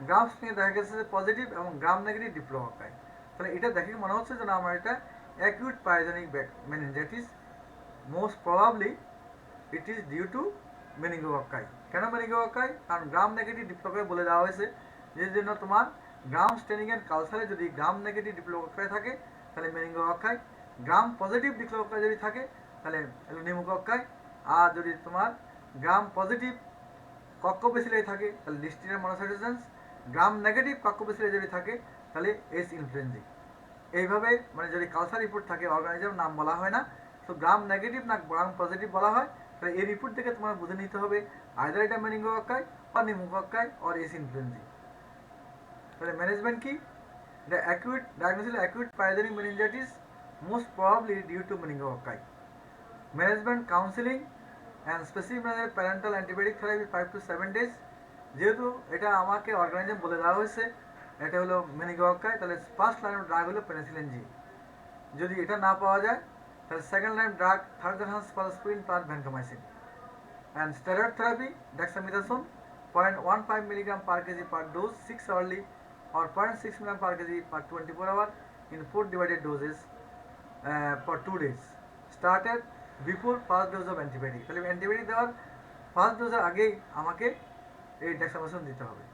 grams নিয়ে দেখা গেছে যে পজিটিভ এবং গ্রাম নেগেটিভ ডিপ্লোকক্কাই। তাহলে এটা দেখে মনে হচ্ছে যে না আমার এটা acute pyogenic meningitis. Most probably it is due to meningococci. কেন মেনিঙ্গোকক্কাই? কারণ গ্রাম নেগেটিভ ডিপ্লোকক্কাই বলে দেওয়া হয়েছে, যে জন্য তোমার গ্রাম স্টেনিং এন্ড কালচারে যদি গ্রাম নেগেটিভ ডিপ্লোকক্কাই থাকে তাহলে মেনিঙ্গোকক্কাই, গ্রাম পজিটিভ ডিপ্লোকক্কাই যদি থাকে তাহলে নিউমোকক্কাই, আর যদি তোমার গ্রাম পজিটিভ কক্কোবেসিলাই থাকে তাহলে লিস্টেরিয়া মনোসাইটোজেন্স, গ্রাম নেগেটিভ কক্কোবেসিলাই যদি থাকে তাহলে এস ইনফ্লুয়েঞ্জি। এইভাবে মানে যদি কালচার রিপোর্ট থাকে, অর্গানিজম নাম বলা হয় না, তো গ্রাম নেগেটিভ না গ্রাম পজিটিভ বলা হয়, তাহলে এই রিপোর্ট থেকে তোমার বুঝে নিতে হবে আইদার এটা মেনিঙ্গোকক্কাই বা নিউমোকক্কাই অর এস ইনফ্লুয়েঞ্জি। তাহলে ম্যানেজমেন্ট কি? এটা acute diagnosis acute pyogenic meningitis most probably due to meningococci. Management, counseling and specific parental antibiotic therapy 5 to 7 days, যেহেতু এটা আমাকে অর্গানিজম বলে দেওয়া হয়েছে এটা হলো মেনিগোকাই, তাহলে ফার্স্ট লাইন অফ ড্রাগ হলো পেনিসিলিন জি। যদি এটা না পাওয়া যায় তাহলে second line drug third cephalosporin plus vancomycin. And steroid therapy, dexamethasone, 0.15 mg per kg per dose 6 hourly or 0.6 mg per kg per 24 hour in 4 divided doses for 2 days. Started before first dose of antibiotic. তাহলে অ্যান্টিবায়োটিক দেওয়ার ফার্স্ট ডোজের আগেই আমাকে এই ডেক্সামেথাসোন দিতে হবে।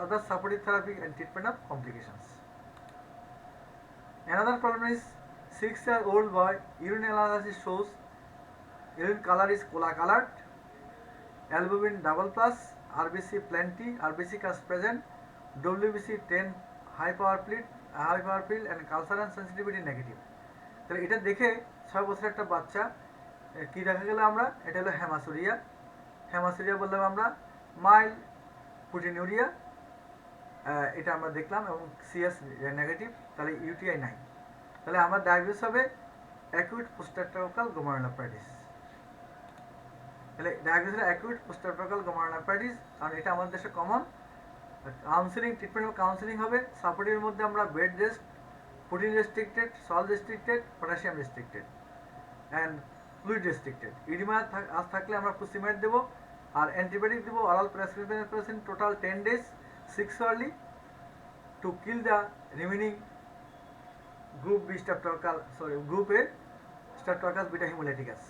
Other supportive therapy and treatment of complications. Another problem is 6-year-old boy urine analysis shows urine color is cola colored, albumin double plus, RBC plenty, RBC cast present, WBC 10 high power field and culture and sensitivity negative. তাহলে এটা দেখে 6 বছরের একটা বাচ্চা কি দেখা গেল আমরা, এটা হলো হেমাসুরিয়া বললাম আমরা, মাইল্ড প্রোটিনিউরিয়া এটা আমরা দেখলাম এবং সিএস নেগেটিভ, তাহলে ইউটিআই নাই। তাহলে আমার ডায়াগনোস হবে অ্যাকিউট পোস্ট-স্ট্রেপ্টোকক্কাল গ্লোমেরুলোনেফ্রাইটিস। তাহলে ডায়াগনোস হলো অ্যাকিউট পোস্ট-স্ট্রেপ্টোকক্কাল গ্লোমেরুলোনেফ্রাইটিস, কারণ এটা আমাদের দেশে common. Counselling treatment of counselling হবে সাপোর্টের মধ্যে আমরা bed rest, protein restricted, salt restricted, potassium restricted and fluid restricted. Oedema থাকলে আমরা ফুসিমেট দেবো আর অ্যান্টিবায়োটিক দেবো oral prescription total 10 days 6 hourly to kill the remaining group A Streptococcus beta hemolyticus.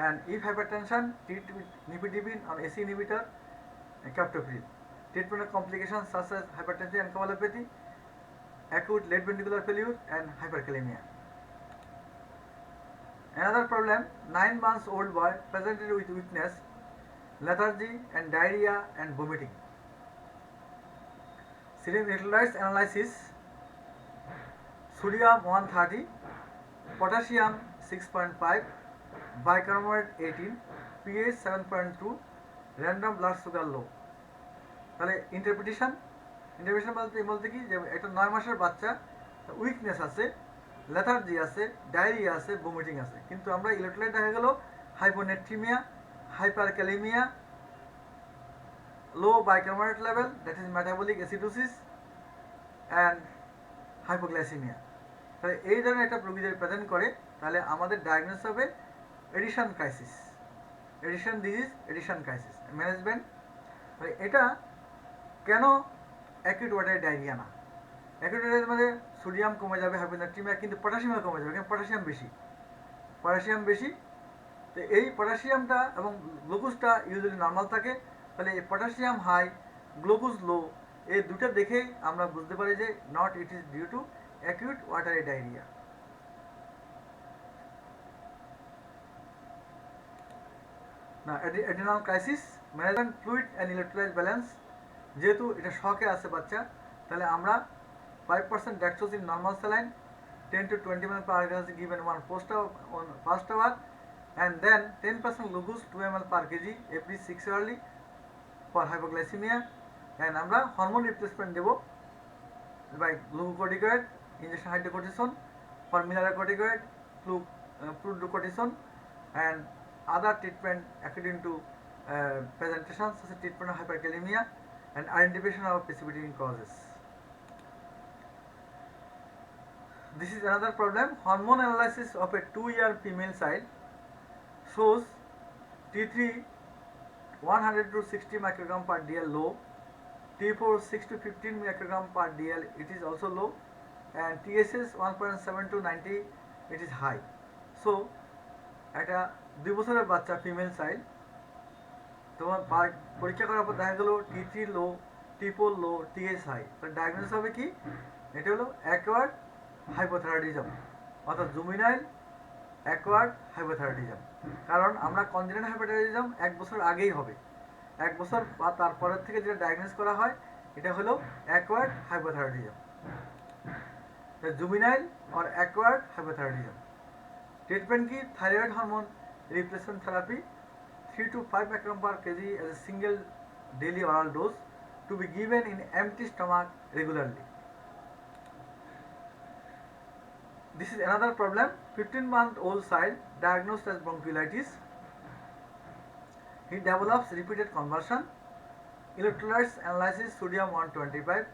And if hypertension, treat with nifedipine or AC inhibitor and captopril. Treatment of complications such as hypertension and encephalopathy, acute left ventricular failure and hyperkalemia. Another problem, 9 months old boy presented with weakness, lethargy and diarrhea and vomiting. Serum electrolytes analysis, sodium 130, potassium 6.5, bicarbonate 18, pH 7.2, random blood sugar low. তাহলে ইন্টারপ্রিটেশন বলতে কি যে একটা 9 মাসের বাচ্চা উইকনেস আছে, লেথার্জি আছে, ডায়রিয়া আছে, ভমিটিং আছে, কিন্তু আমরা ইলেকট্রোলাইট দেখা গেল hyponatraemia, hyperkalaemia, low bicarbonate level, that is metabolic acidosis and hypoglycemia. তাহলে এই ধরনের একটা রোগী যদি প্রেজেন্ট করে তাহলে আমাদের ডায়াগনোস হবে Addison crisis, Addison disease, Addison crisis management. তাহলে এটা কেন অ্যাকিউট ওয়াটারি ডায়রিয়া না? অ্যাকিউট ডায়রিয়ার মধ্যে সোডিয়াম কমে যাবে, হাইপোনেট্রিমিয়া, কিন্তু পটাশিয়াম কমে যাবে, কারণ পটাশিয়াম বেশি। তো এই পটাশিয়ামটা এবং গ্লুকোজটা ইউজুয়ালি নর্মাল থাকে, তাহলে এই পটাশিয়াম হাই, গ্লুকোজ লো, এই দুটো দেখেই আমরা বুঝতে পারি যে not it is due to acute watery diarrhoea. না adrenal crisis, management fluid and electrolyte balance, যেহেতু এটা শকে আছে বাচ্চা, তাহলে আমরা 5% dextrose in normal saline, 10 to 20 ml per hour is given first hour, and then 10% glucose 2 ml per kg every 6 hourly for hypoglycemia, and আমরা হরমোন রিপ্লেসমেন্ট দেব by glucocorticoid, injection hydrocortisone, for mineralocorticoid, fludrocortisone, and other treatment according to presentation such as treatment of hyperkalemia and identification of precipitating causes. This is another problem. Hormone analysis of a 2-year female child shows T3 100 to 60 microgram per dl low, T4 6 to 15 microgram per dl it is also low, and TSS 1.7 to 90 it is high. So একটা 2 বছরের বাচ্চা ফিমেল চাইল্ড, তোমার পরীক্ষা করার পর দেখা গেল T3 লো, T4 লো, TS হাই, তাহলে ডায়াগনোস হবে কি? এটা হলো অ্যাকোয়ার্ড হাইপোথাইরয়েডিজম, অর্থাৎ জুমিনাইল অ্যাকোয়ার্ড হাইপোথাইরয়েডিজম। কারণ আমরা কনজেনিটাল হাইপোথাইরয়েডিজম 1 বছর আগেই হবে, 1 বছর বা তারপরের থেকে যেটা ডায়াগনোস করা হয় এটা হলো acquired hypothyroidism, juvenile or acquired hypothyroidism. Treatment কি? Thyroid hormone replacement therapy 3 to 5 microgram per kg as a single daily oral dose to be given in empty stomach regularly. This is another problem. 15-month-old child diagnosed as bronchiolitis. He develops repeated convulsion. electrolytes analysis: sodium 125,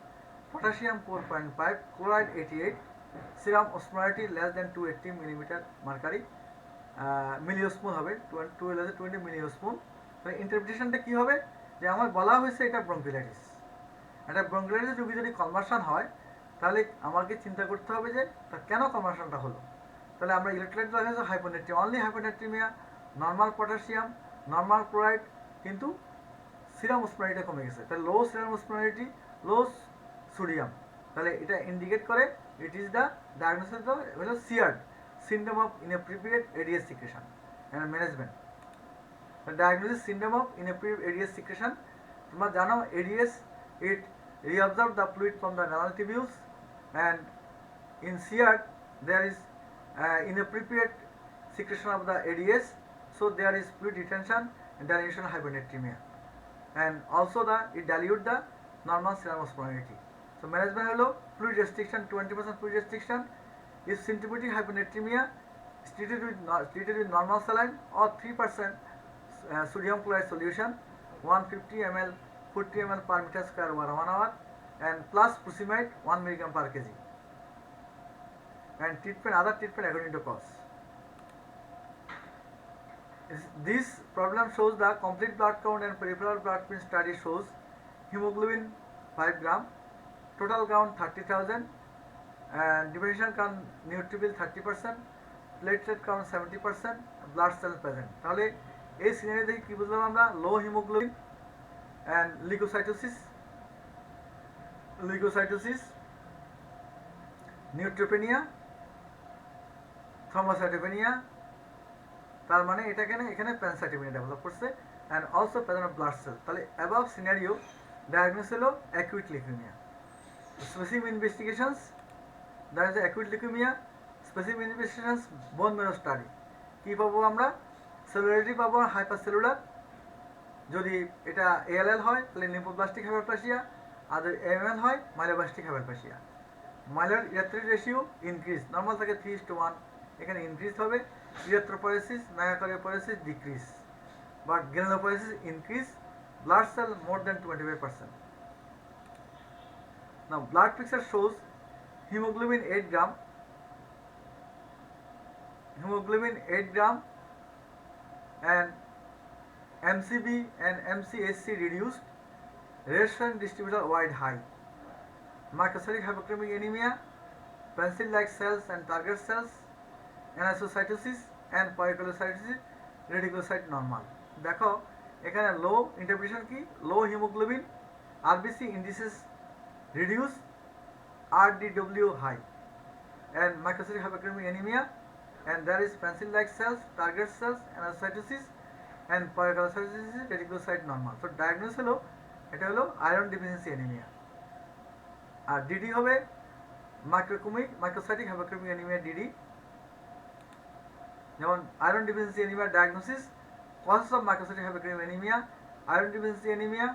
potassium 4.5, chloride 88, serum osmolarity less than 280 millimeter mercury, মিলিওসমোল হবে 20 মিলিওসমোল। তাহলে ইন্টারপ্রিটেশনটা কী হবে, যে আমার বলা হয়েছে এটা ব্রঙ্কিলাইটিস। একটা ব্রঙ্কিলাইটিস রোগী যদি কনভার্সন হয় তাহলে আমাকে চিন্তা করতে হবে যে তা কেন কনভার্সনটা হলো। তাহলে আমরা ইলেকট্রোলাইট দেখা যাচ্ছে hyponatraemia, only hyponatraemia, normal potassium, normal chloride, কিন্তু সিরাম অসমোলারিটি কমে গেছে। তাহলে low serum osmolarity, low sodium, তাহলে এটা ইন্ডিকেট করে ইট ইজ দ্য ডায়াগনোসিস হলো সিয়ার্ড, syndrome of inappropriate ADS secretion and management. The diagnosis: syndrome of inappropriate ADS secretion. তোমরা জানো ADS, it reabsorbs the fluid from the renal tubules, and in CERD there is inappropriate secretion of the ADS, so there is fluid retention and dilution hyponatremia, and also it dilute the normal serum osmolarity. So management হলো fluid restriction, 20% fluid restriction. If symptomatic hyponatremia is treated with normal saline or 3% sodium chloride solution, 150 ml 40 ml per meter square over 1 hour, and plus furosemide 1 mg per kg. And other treatment according to cause. This problem shows the complete blood count and peripheral blood print study shows hemoglobin 5 gram, total count 30,000, and differential count neutrophil 30%, platelet count 70%, blood cell present. তাহলে এই সিনারি থেকে কি বুঝলাম আমরা, low haemoglobin and leucocytosis, neutropenia, thrombocytopenia, তার মানে এটা এখানে প্যানসাইটোপেনিয়া ডেভেলপ করছে, and also present of blood cell. তাহলে অ্যাবাভ সিনারিও ডায়াগনোস হলো acute leukaemia. Specific investigations: that is acute leukaemia, specific investigations, bone marrow study. কী পাবো আমরা, সেলুলারিটি পাবো হাইপার সেলুলার, যদি এটা ALL হয় তাহলে লিম্ফোব্লাস্টিক হাইপারপ্লাসিয়া, আর যদি AML হয় myeloblastic hyperplasia. Myeloid erythroid ratio increase, normal থাকে 3:1, এখানে ইনক্রিজ হবে। Erythropoiesis, megakaryopoiesis decrease, but granulopoiesis increase, blood cell more than 25%. Now blood picture shows hemoglobin 8 gram, and MCB and MCHC reduced, red cell distributor wide high, microcytic hypochromic anemia, pencil-like cells and target cells, anisocytosis and poikilocytosis, reticulocyte normal. দেখো এখানে লো ইন্টারপ্রিটেশন কি, লো haemoglobin, RBC indices reduce, RDW high, and microcytic hypochromic anemia, and there is pencil-like cells, target cells, anisocytosis and poikilocytosis, reticulocyte normal. So diagnosis হলো এটা হলো আয়রন ডিফিসিয়েন্সি অ্যানিমিয়া, আর ডিডি হবে মাইক্রোসাইটিক হাইপোক্রোমিক অ্যানিমিয়া ডিডি। যেমন iron deficiency anaemia diagnosis: causes of microcytic hypochromic anemia, iron deficiency anemia,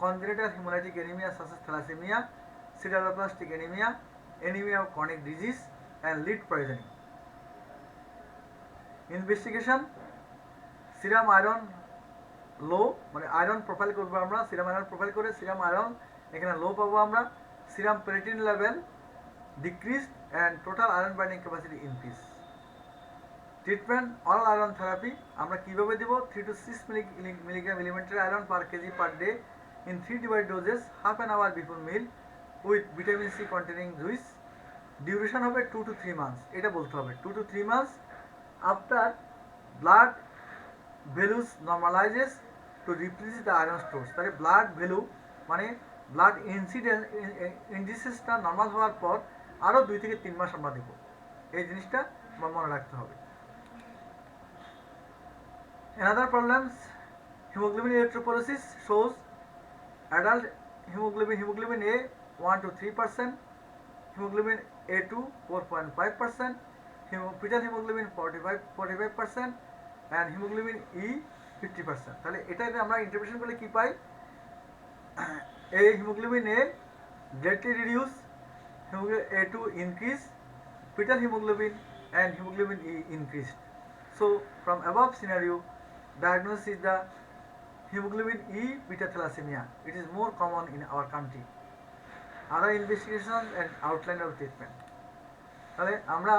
congenital hemolytic anemia such as thalassemia, sideroblastic anemia, anemia of chronic disease, and lead poisoning. Investigation: serum iron low, মানে আয়রন প্রোফাইল করবো আমরা, সিরাম আয়রন প্রোফাইল করে সিরাম আয়রন এখানে লো পাবো আমরা, serum ferritin level decreased, and total iron binding capacity increase. Treatment: oral iron therapy. আমরা কীভাবে দেবো, 3 to 6 milligram elementary iron per kg per day in 3 divided doses, half an hour before meal with vitamin C containing juice. Duration হবে 2 to 3 months, এটা বলতে হবে 2 to 3 months after blood values normalizes to replace the iron stores. তাহলে ব্লাড ভ্যালু মানে ব্লাড ইন্ডিসেসটা নর্মাল হওয়ার পর আরও 2 থেকে 3 মাস আমরা দেবো, এই জিনিসটা আমার মনে রাখতে হবে। Another problems: hemoglobin electrophoresis shows adult hemoglobin A 1 to 3%, hemoglobin A2 4.5%, fetal hemoglobin 45%, and hemoglobin E 50%. তাহলে এটাতে আমরা ইন্টারপ্রিটেশন করলে কি পাই, এই hemoglobin A greatly reduce, hemoglobin A2 increase, fetal hemoglobin and hemoglobin E increased. So from above scenario, diagnosis is the hemoglobin E beta thalassemia. It is more common in our country. Other investigations and outline of treatment. তাহলে আমরা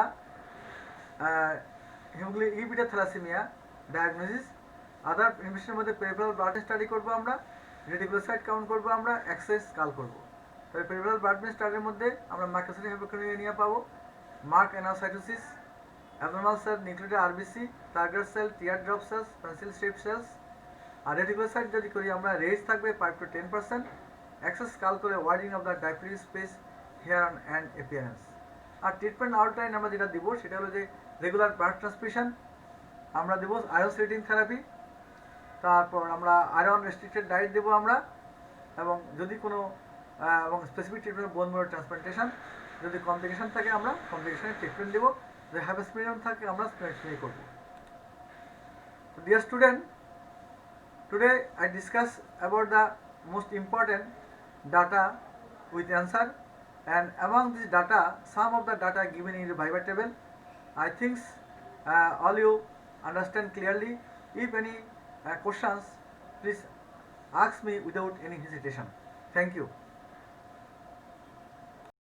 haemoglobin E beta thalassaemia diagnosis, other ইনভেস্টিগেশনের মধ্যে পেরিফেরাল ব্লাড স্টাডি করব আমরা, রেটিকুলোসাইট কাউন্ট করব আমরা, এক্সেস কাল করব। তবে পেরিফেরাল ব্লাড স্টাডির মধ্যে আমরা মাইক্রোসাইটিক হাইপোক্লোরিমিয়া পাবো, marked anisocytosis, abnormal cell nucleated RBC, target cell, tear drop cells, pencil shape cells. আর রেটিকুলোসাইট যদি করি আমরা রেঞ্জ থাকবে 5 to 10%। অ্যাক্সেস কাল করে widening of the diploic space, hair and appearance. আর ট্রিটমেন্ট আউটলাইন আমরা যেটা দিব সেটা হলো যে রেগুলার ব্লাড ট্রান্সফিউশন আমরা দেবো, আয়রন স্লিটিং থেরাপি, তারপর আমরা আয়রন রেস্ট্রিক্টেড ডায়েট দেবো আমরা, এবং যদি কোনো এবং specific treatment bone marrow transplantation. যদি কমপ্লিকেশন থাকে আমরা কমপ্লিকেশনের ট্রিটমেন্ট দেবো, যদি হাইপোস্পিরিয়াম থাকে আমরা স্প্রে করবো। Dear student, today I discuss about the most important data with answer, and among this data some of the data given in the Viva table. I think all you understand clearly. If any questions, please ask me without any hesitation. Thank you.